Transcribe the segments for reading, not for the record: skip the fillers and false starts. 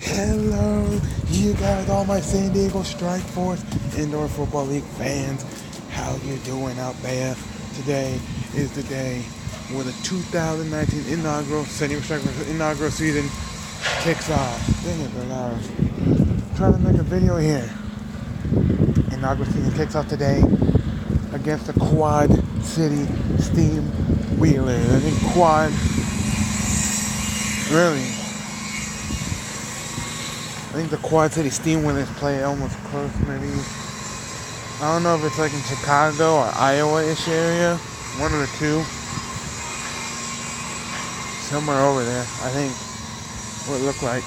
Hello, you guys, all my San Diego Strike Force Indoor Football League fans. How you doing out there? Today is the day where the 2019 inaugural San Diego Strike Force inaugural season kicks off. Dang it, I'm trying to make a video here. Inaugural season kicks off today against the Quad City Steam Wheelers. I think Quad, really. I think the Quad City Steam Wheelers play almost close, maybe. I don't know if it's like in Chicago or Iowa-ish area. One of the two. Somewhere over there, I think. What it looked like.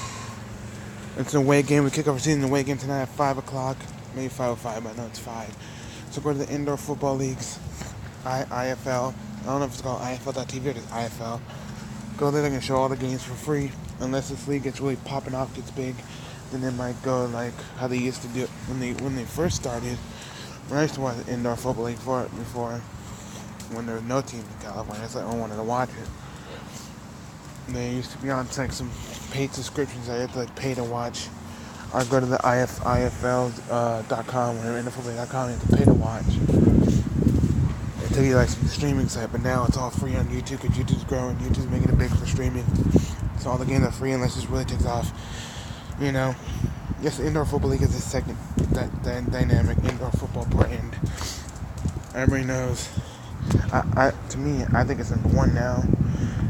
It's an away game. We kick off our season. The away game tonight at 5 o'clock. Maybe 5:05, but I know it's 5. So go to the Indoor Football Leagues. IFL. I don't know if it's called IFL.TV or just IFL. Go there, they can show all the games for free. Unless this league gets really popping off, gets big. Then they might go like how they used to do it when they first started. When I used to watch the Indoor Football League before when there was no team in California, that's like I wanted to watch it. And they used to be on like some paid subscriptions that you have to like pay to watch, or go to the IFL.com or IndoorFootball.com, you have to pay to watch. They tell you like some streaming site, but now it's all free on YouTube because YouTube's growing. YouTube's making it big for streaming. So all the games are free unless this really takes off. You know, yes, the Indoor Football League is the second dynamic indoor football brand. Everybody knows. To me, I think it's number one now.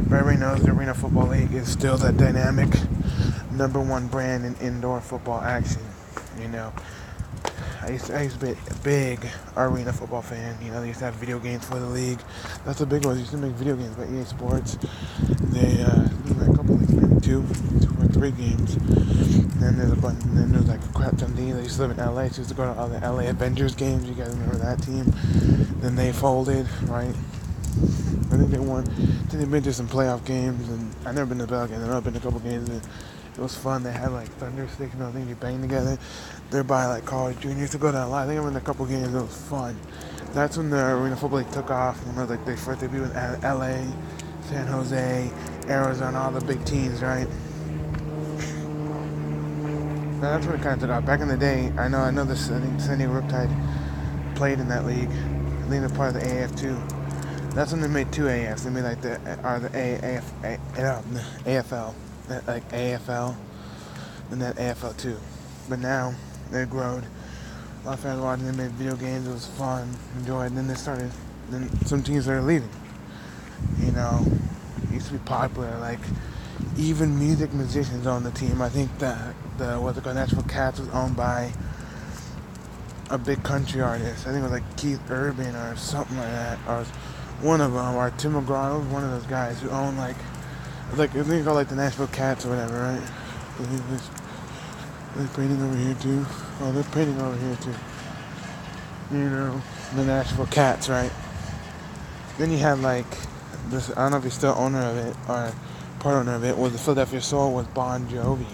But everybody knows the Arena Football League is still that dynamic number one brand in indoor football action. You know, I used to be a big Arena football fan. You know, they used to have video games for the league. That's the big one. They used to make video games by EA Sports. They made a couple of maybe two or three games. Then there's a bunch. Then there's like a crap ton of teams. They used to live in LA. So used to go to all the LA Avengers games. You guys remember that team? Then they folded, right? I think they won. Then they've been to some playoff games, and I've never been to playoff games. I've been to a couple games, and it was fun. They had like thunder sticks and everything. You bang together. They're by like college juniors to go down a lot. I think I went to a couple games. It was fun. That's when the Arena Football League took off. You know, like they first debuted with LA, San Jose, Arizona, all the big teams, right? Now that's when it kind of took off. Back in the day, I know this. I think San Diego Riptide played in that league. I think they're part of the AF2. That's when they made two AFs. They made like the AFL, like AFL, and then AFL2. But now they've grown. A lot of fans watching. They made video games. It was fun, enjoyed. And then some teams started leaving. You know, it used to be popular. Like even musicians on the team. I think that the Nashville Cats was owned by a big country artist. I think it was like Keith Urban or something like that. Or one of them, or Tim McGraw, was one of those guys who owned I think it's called like the Nashville Cats or whatever, right? They're painting over here too. Oh, they're painting over here too. You know, the Nashville Cats, right? Then you had like this. I don't know if he's still owner of it or part owner of it. Was the Philadelphia Soul with Bon Jovi.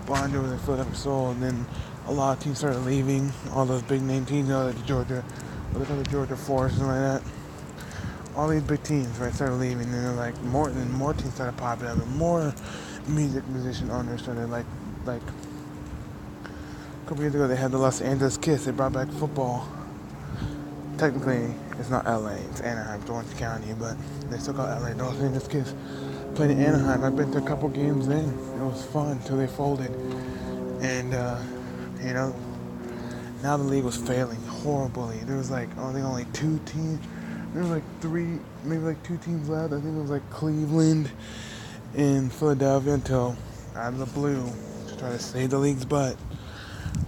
Bon Jovi was the Philadelphia Soul, and then a lot of teams started leaving. All those big name teams, you know, like the Georgia Force and like that. All these big teams, right, started leaving, and then like more teams started popping up, and more musician owners started like a couple years ago they had the Los Angeles Kiss. They brought back football. Technically, it's not LA, it's Anaheim, it's Orange County, but they still call it LA. The Los Angeles Kiss played in Anaheim. I've been to a couple games then. It was fun until they folded, and you know, now the league was failing horribly. There was like only two teams. There was like three, maybe like two teams left. I think it was like Cleveland and Philadelphia until out of the blue, to try to save the league's butt,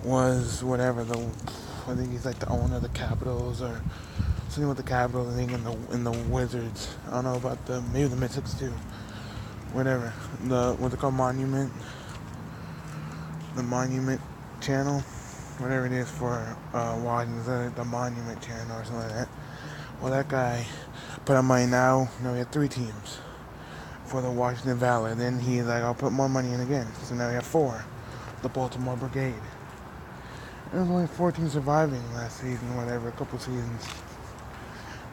was whatever I think he's like the owner of the Capitals or something with the Capitals. I think in the Wizards. I don't know about maybe the Mystics too. Whatever. What's it called? The Monument Channel, whatever it is for Washington, the Monument Channel or something like that. Well, that guy put up money now. You know, we had three teams for the Washington Valley. Then he's like, I'll put more money in again. So now we have four. The Baltimore Brigade. There was only 4 teams surviving last season, whatever, a couple seasons.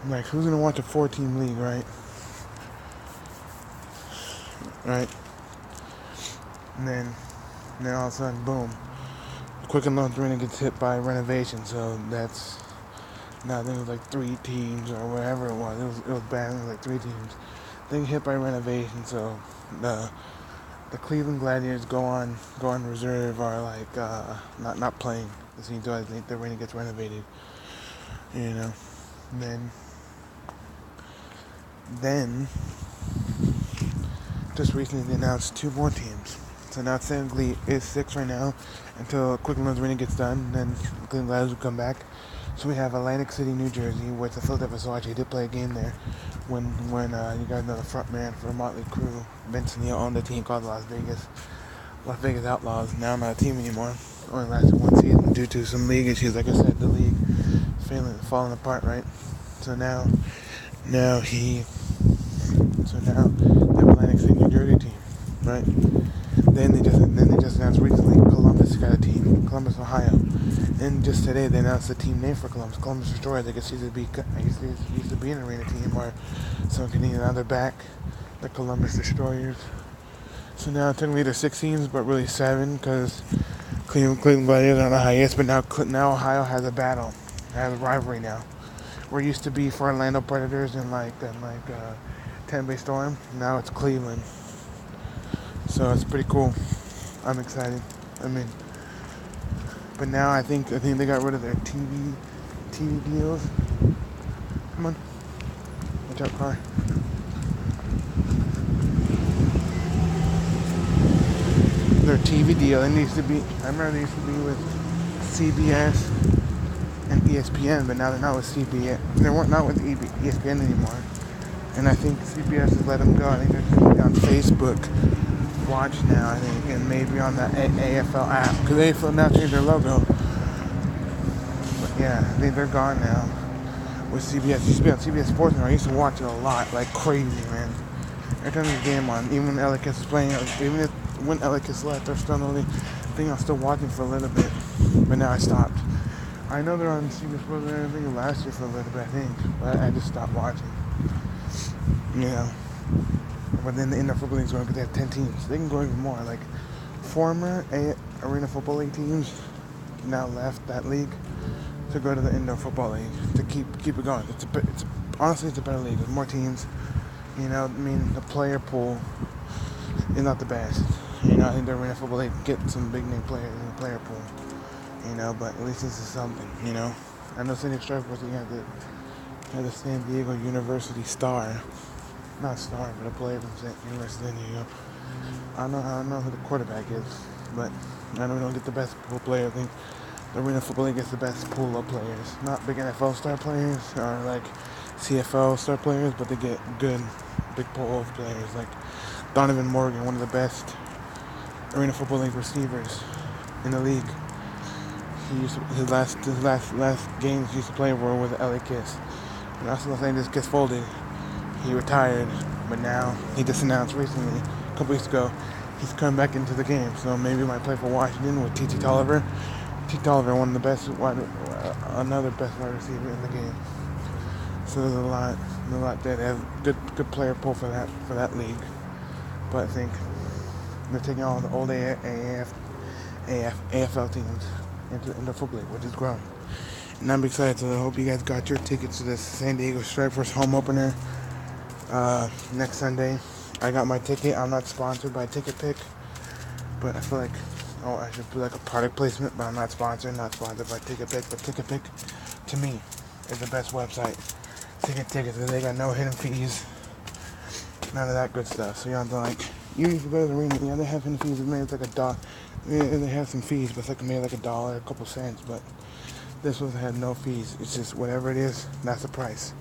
I'm like, who's going to watch a 4-team league, right? Right? And then And then all of a sudden, boom, Quicken Loans Arena gets hit by renovation. So that's now I think it was like 3 teams or whatever it was. It was bad. It was like 3 teams. They get hit by renovation. So the Cleveland Gladiators go on reserve, or like not playing the scene until I think the arena gets renovated. You know, and then just recently they announced 2 more teams. So now technically it's 6 right now until Quicken Loans Arena gets done. Then the Cleveland Gladiators will come back. So we have Atlantic City, New Jersey, which the Philadelphia Soul actually did play a game there when you guys know the front man for Motley Crue, Vince Neil, owned a team called Las Vegas Outlaws. Now not a team anymore. Only lasted 1 season due to some league issues. Like I said, the league falling apart, right? So now they have Atlantic City, New Jersey team, right? Then they just announced recently Columbus got a team, Columbus, Ohio. And just today they announced the team name for Columbus Destroyers. I guess it used to be an arena team, or someone can either they're back, the Columbus Destroyers. So now technically there's 6 teams, but really 7 because Cleveland Gladiators are on the highest. But now Ohio has a battle, has a rivalry now. Where it used to be for Orlando Predators and Tampa Bay Storm. Now it's Cleveland. So it's pretty cool. I'm excited. But now I think they got rid of their TV deals. Come on, watch out, car. Their TV deal. I remember they used to be with CBS and ESPN, but now they're not with CBS. They weren't not with ESPN anymore. And I think CBS has let them go. I think they're just on Facebook Watch now, I think, and maybe on the AFL app, because AFL now changed their logo. But yeah, I think they're gone now with CBS. It used to be on CBS Sports, and I used to watch it a lot, like crazy, man. Every time there's a game on, even when Ellicott was playing, when Ellicott left, they're still the only thing I was still watching for a little bit, but now I stopped. I know they're on CBS Sports and everything last year for a little bit, I think, but I just stopped watching. You know. But then the indoor football league's going because they have 10 teams. They can go even more. Like former Arena Football League teams now left that league to go to the indoor football league to keep it going. Honestly, it's a better league. There's more teams. You know, the player pool is not the best. You know, I think the Arena Football League get some big name players in the player pool. You know, but at least this is something. You know, I know San Diego Strikers had the San Diego University Star. Not star, but a player from University of San Diego. I don't know who the quarterback is, but I know we don't get the best pool player. I think the Arena Football League gets the best pool of players. Not big NFL star players or like CFL star players, but they get good big pool of players. Like Donovan Morgan, one of the best Arena Football League receivers in the league. His last games he used to play were with the LA Kiss. And also Los Angeles gets folded. He retired, but now he just announced recently, a couple weeks ago, he's coming back into the game. So maybe he might play for Washington with T.T. Tolliver. T. Tolliver, another best wide receiver in the game. So there's a lot there. They have good player pool for that league. But I think they're taking all the old AFL teams into the football league, which is growing. And I'm excited. So I hope you guys got your tickets to this San Diego Strikers home opener. Next Sunday. I got my ticket. I'm not sponsored by Ticket Pick, but I feel like I should do like a product placement, but I'm not sponsored by Ticket Pick. But Ticket Pick, to me, is the best website. Tickets, they got no hidden fees, none of that good stuff. So you don't have to even if you go to the arena, they have hidden fees. Maybe it's like $1. They have some fees, but it's like maybe like $1, a couple cents. But this one had no fees. It's just whatever it is, that's the price.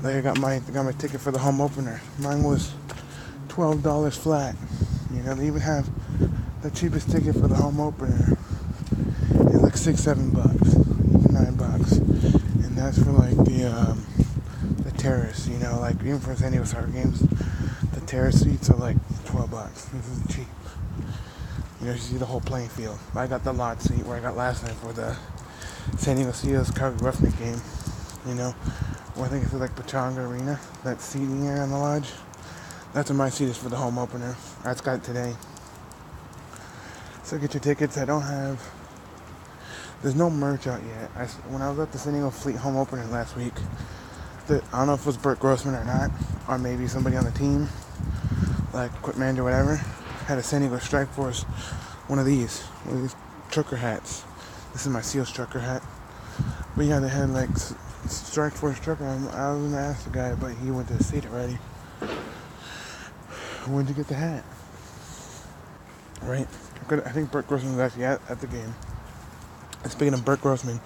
Like I got my ticket for the home opener. Mine was $12 flat. You know, they even have the cheapest ticket for the home opener. It's like $6-7, even $9, and that's for like the terrace. You know, like even for San Diego soccer games, the terrace seats are like $12. This is cheap. You know, you see the whole playing field. I got the lot seat where I got last night for the San Diego Seals Calgary Roughneck game. You know. Well, I think it's like Pechanga Arena, that seating area on the lodge. That's where my seat is for the home opener. I just got it today. So get your tickets. There's no merch out yet. When I was at the San Diego Fleet home opener last week, I don't know if it was Burt Grossman or not, or maybe somebody on the team, like equipment manager or whatever, had a San Diego Strike Force, one of these trucker hats. This is my SEALs trucker hat. But yeah, they had like Strike Force trucker. I was gonna ask the guy, but he went to the seat already. When'd you get the hat? Right? I think Burt Grossman was actually at the game. And speaking of Burt Grossman,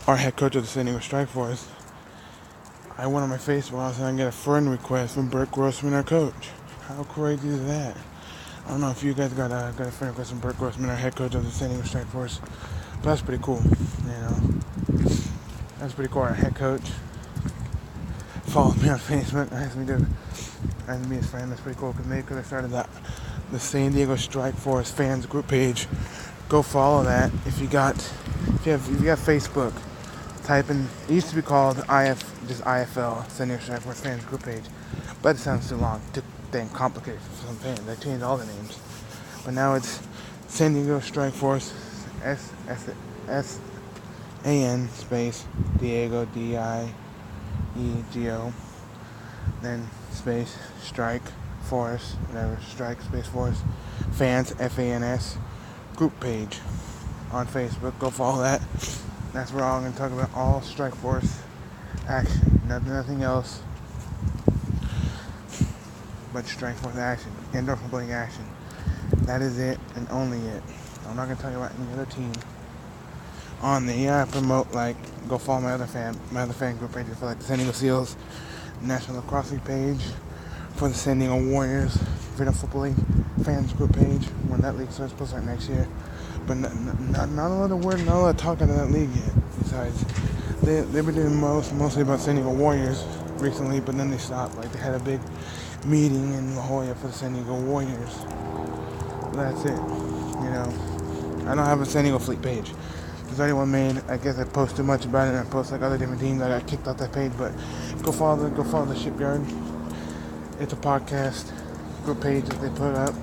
our head coach of the San Diego Strike Force, I went on my Facebook and I said I get a friend request from Burt Grossman, our coach. How crazy is that? I don't know if you guys got a friend request from Burt Grossman, our head coach of the San Diego Strike Force, but that's pretty cool. That's pretty cool. Our head coach followed me on Facebook, asked me to be his friend. That's pretty cool because I started the San Diego Strike Force fans group page. Go follow that if you got Facebook. Type in. It used to be called IFL San Diego Strike Force fans group page, but it sounds too long, too dang complicated for some fans. They changed all the names, but now it's San Diego Strike Force SAN space Diego DIEGO, then space Strike Force, whatever, Strike space Force fans FANS group page on Facebook. Go follow that. That's where I'm going to talk about all Strike Force action. Nothing else but Strike Force action. Indoor footballing action. That is it and only it. I'm not going to talk about any other team on there. Yeah, I promote, go follow my other fan group pages for the San Diego Seals National Lacrosse League page, for the San Diego Warriors Freedom Football League fans group page when that league starts, supposed to start next year. But not a lot of word, not a lot of talk out of that league yet. Besides, they've been doing mostly about San Diego Warriors recently, but then they stopped. They had a big meeting in La Jolla for the San Diego Warriors. That's it. I don't have a San Diego Fleet page. There's already one made. I guess I post too much about it, and I post other different teams. I got kicked off that page, but go follow the Shipyard. It's a podcast group page that they put up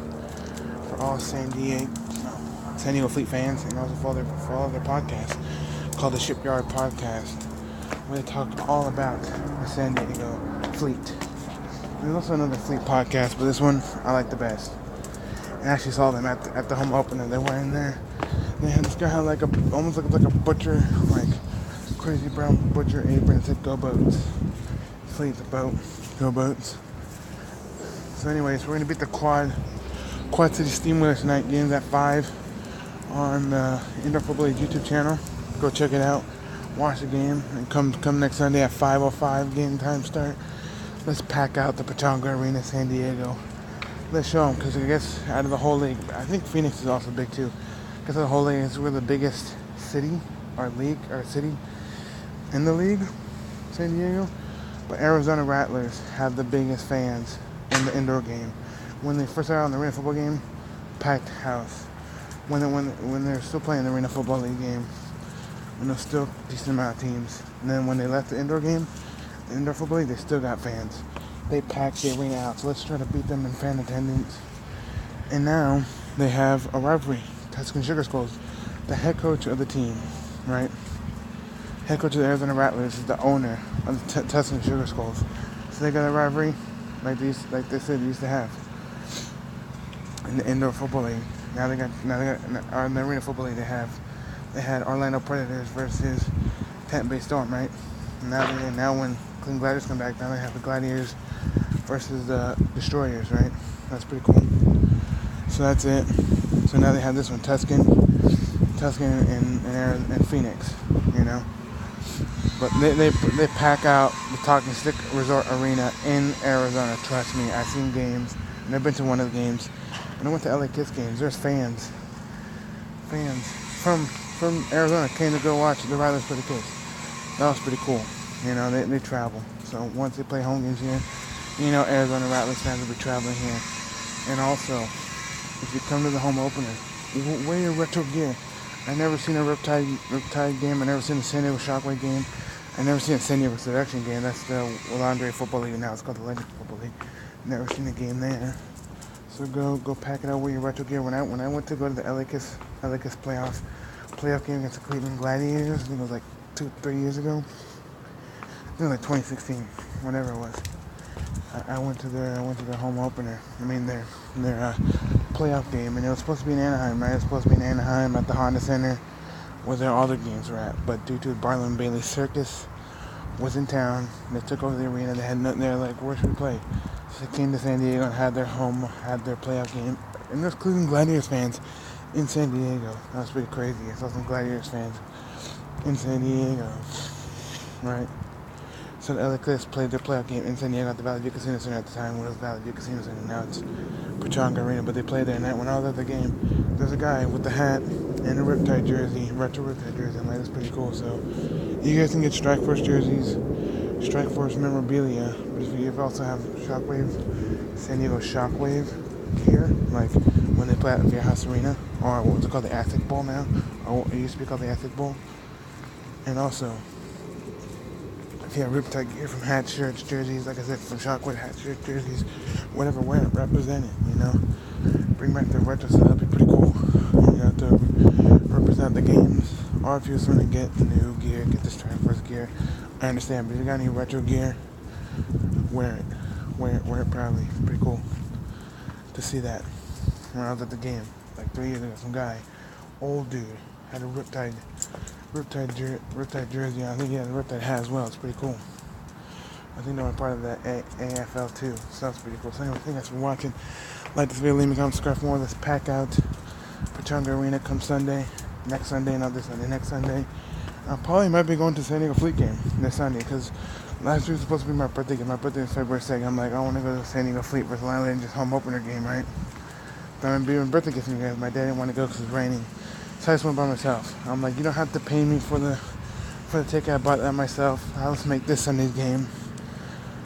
for all San Diego Fleet fans, and also follow their podcast called the Shipyard Podcast, where they talk all about the San Diego Fleet. There's also another Fleet podcast, but this one I like the best. I actually saw them at the home opener. They were in there. This guy had almost like a butcher, crazy brown butcher apron that said "Go Boats." Fleet's a boat. Go Boats. So anyways, we're gonna beat the Quad City Steamwheelers tonight. Games at 5 on the Indoor Football League YouTube channel. Go check it out. Watch the game, and come next Sunday at 5:05 game time start. Let's pack out the Pechanga Arena, San Diego. Let's show them, because I guess out of the whole league, I think Phoenix is also big too. Because of the whole league, we're the biggest city or city in the league, San Diego. But Arizona Rattlers have the biggest fans in the indoor game. When they first started on the arena football game, packed house. When they're still playing the arena football league game, when there's still a decent amount of teams. And then when they left the indoor game, the indoor football league, they still got fans. They packed the arena out. So let's try to beat them in fan attendance. And now they have a rivalry. Tuscan Sugar Skulls, the head coach of the team, right? Head coach of the Arizona Rattlers is the owner of the Tuscan Sugar Skulls. So they got a rivalry like they said they used to have in the indoor football league. Now they got in the arena football league they had Orlando Predators versus Tampa Bay Storm, right? Now when Clean Gladiators come back, now they have the Gladiators versus the Destroyers, right? That's pretty cool. So that's it. So now they have this one, Tuscan and Phoenix, But they pack out the Talking Stick Resort Arena in Arizona. Trust me, I've seen games, and I've been to one of the games. When I went to LA Kiss games, there's fans from Arizona came to go watch the Rattlers play the Kiss. That was pretty cool. They travel. So once they play home games here, Arizona Rattlers fans will be traveling here. And also, if you come to the home opener, wear your retro gear. I never seen a Riptide game. I never seen a San Diego Shockwave game. I never seen a San Diego Seduction game. That's the Willandre Football League now. It's called the Legend Football League. Never seen a game there. So go pack it out with your retro gear. When I went to go to the LA Kiss playoff game against the Cleveland Gladiators, I think it was like 2-3 years ago. I think it was like 2016, whatever it was. I went to their home opener. I mean their playoff game, and it was supposed to be in Anaheim, right? It was supposed to be in Anaheim at the Honda Center, where their other games were at. But due to Barnum and Bailey Circus was in town, they took over the arena. They had nothing there. Like, where should we play? So they came to San Diego and had their playoff game. And there's Cleveland Gladiators fans in San Diego. That was pretty crazy. I saw some Gladiators fans in San Diego, right? So the LA Clips played their playoff game in San Diego at the Valley View Casino Center at the time. When it was Valley View Casino Center, now it's Pechanga Arena. But they played there, and when I was at the game, there's a guy with the hat and a Riptide jersey, retro Riptide jersey. I'm like, that's pretty cool. So you guys can get Strike Force jerseys, Strike Force memorabilia. But if you also have Shockwave, San Diego Shockwave gear, like when they play at Viejas Arena, or what's it called, the Aztec Bowl now, or it used to be called the Aztec Bowl. And also, if you have Riptide gear from hat, shirts, jerseys, like I said, from Shockwave, hat, shirts, jerseys, whatever, wear it, represent it, you know. Bring back the retro stuff, that'd be pretty cool. You have to represent the games. Or if you just want to get new gear, get the Strike Force gear, I understand. But if you got any retro gear, wear it. Wear it proudly. It's pretty cool to see that. When I was at the game, like 3 years ago, some guy, old dude, had a Riptide jersey on. I think he had a Riptide hat as well. It's pretty cool. I think they were part of that AFL too. So that's pretty cool. So anyway, thank you guys for watching. Like this video, leave me a comment, subscribe for more. Let's pack out Pechanga Arena come Sunday. Next Sunday, not this Sunday, next Sunday. I probably might be going to San Diego Fleet game this Sunday, because last week was supposed to be my birthday game. My birthday is February 2nd. I'm like, I want to go to San Diego Fleet versus Lion just home opener game, right? But I'm gonna be my birthday gift for you guys. My dad didn't want to go because it's raining. So I just went by myself. I'm like, you don't have to pay me for the ticket. I bought that myself. I'll just make this Sunday's game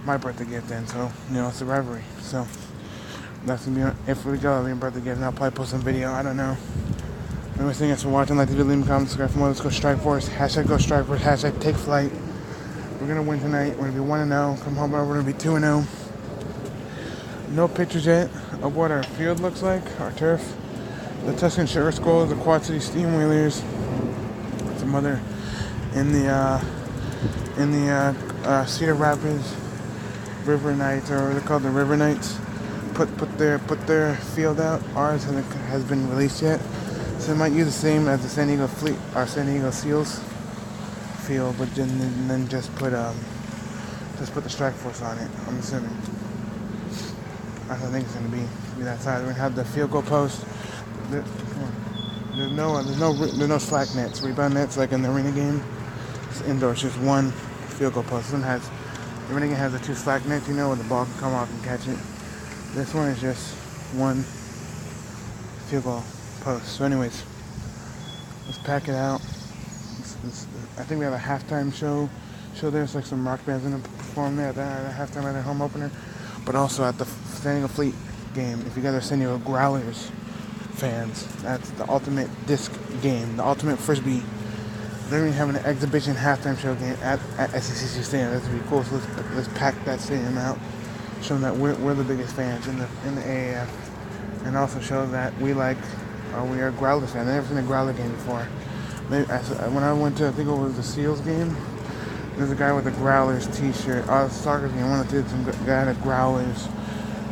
my birthday gift then. So, you know, it's a rivalry. So that's gonna be, if we go, it'll be a birthday gift, and I'll probably post some video. I don't know. Anyways, thank you guys for watching. Like the video, leave me a comment, subscribe for more. Let's go Strike Force. Hashtag go Strike Force. Hashtag take flight. We're gonna win tonight. We're gonna be 1-0. Come home, we're gonna be 2-0. No pictures yet of what our field looks like, our turf. The Tuscan Sugar Skulls, the Quad City Steamwheelers, some other in the Cedar Rapids River Knights, or they're called the River Knights. Put their field out. Ours has been released yet, so they might use the same as the San Diego Fleet, our San Diego Seals field, but then just put the Strike Force on it. I'm assuming. I think it's gonna be that side. We're gonna have the field goal post. There's no slack nets, rebound nets like in the arena game. It's indoor. It's just one field goal post. The arena game has the 2 slack nets, you know, where the ball can come off and catch it. This one is just one field goal post. So anyways, let's pack it out. I think we have a halftime show there. It's like some rock bands gonna perform there at the halftime at their home opener. But also at the San Diego Fleet game, if you guys are San Diego Growlers fans, that's the ultimate disc game, the ultimate frisbee. They're even having an exhibition halftime show game at SECC Stadium. That's pretty cool. So let's pack that stadium out, show them that we're the biggest fans in the AAF, and also show that we are Growlers fans. I've never seen a Growler game before. When I went to, I think it was the Seals game, there's a guy with a Growlers t-shirt. Soccer game, one of the some guy had a Growlers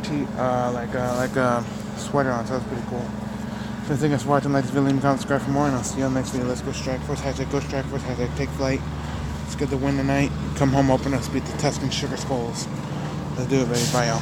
like a sweater on, so that's pretty cool. So thank you guys for watching. Like this video, leave me a comment, subscribe for more, and I'll see you on the next video. Let's go Strike Force. Hashtag go Strike Force. Hashtag take flight. Let's get the win tonight. Come home open. Let's beat the Tuscan Sugar Skulls. Let's do it, baby. Bye, y'all.